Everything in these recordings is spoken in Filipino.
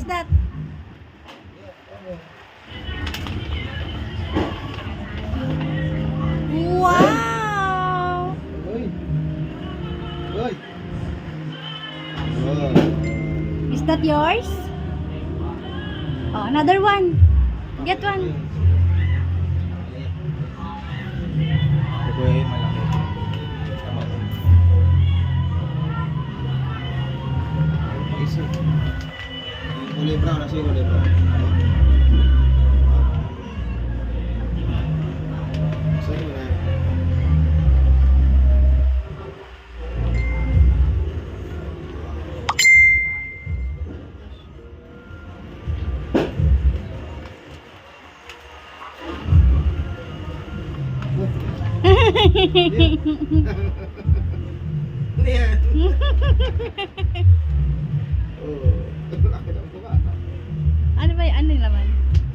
What's that? Wow! Uy! Uy! Oh. Is that yours? Oh, another one. Get one. Ito yung malaki. Tama ba? Isa. Yung kulay brown, nasa yung kulay brown. Saan mo na? Ano yan? Oh, laki ng buka. Ano ba yun? Ano yung laman?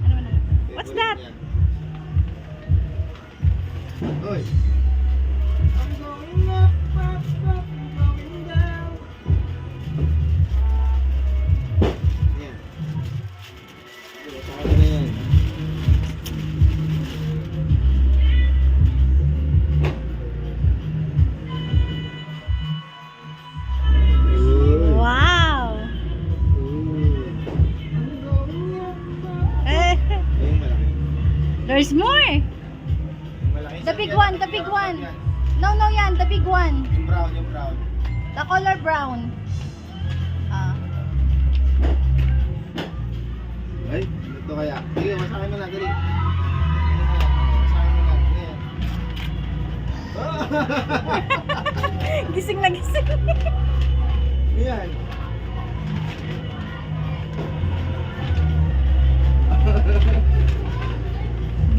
Ano ba naman? What's that? Oy. I'm going up, up, up, going down. Yan. Sa kanya na yan. Wow! Ayun malaki. There's more! Malaki. The big one, the big one. No, no yan, the big one. Yung brown, yung brown. The color brown. Ah. Ay, ito kaya. Sige, masakin mo na, dali. Masakin mo na, dali. Gising na gising. Yan.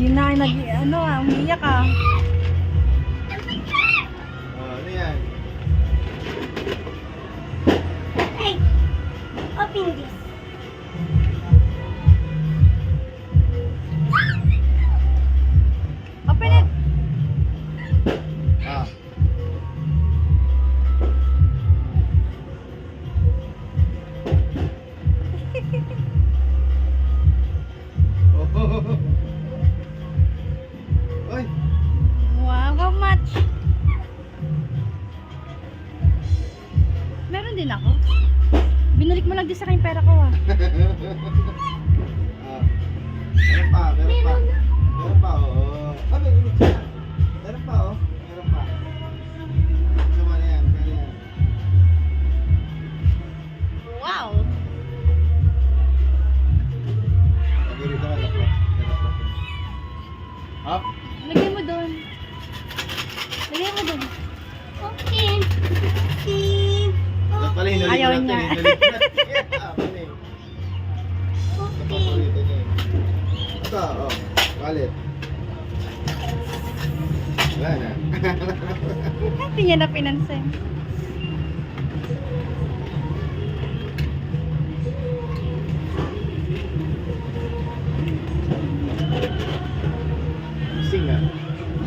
Di na umiyak ah. Oh, ano yan? Hey, open this. Open it. Ah. Oh. Oy. Wow, how much? Meron din ako. Binalik mo lang din sa akin yung pera ko ah. Ah. Meron pa, meron pa. Meron pa, oo. Ah, may ulit siya. Meron pa, oh. Meron pa. Sama na yan, kaya yan. Wow! Lagay rito ka, laplak. Laplak. Up. Lagay mo doon. Lagay mo doon. Okay. Okay. Dapat pala hinulit Ayaw natin, niya. hinulit natin. Ah, mali. Paborito niya eh. Ito, oh. Wallet. Wala na. Hindi niya na pinansin. Sing ah.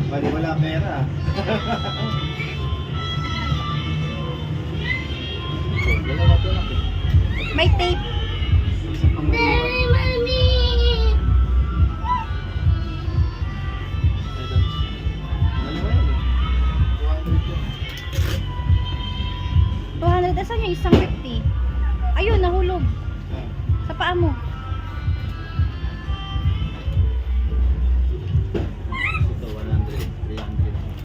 Bali wala pera. Dalawa to lang eh. May tape. Isa pang maliwan. Mommy. Dalawa yan eh. 200 yan. 200. Asan yung isang 50? Ayun, nahulog. Ah. Sa paa mo.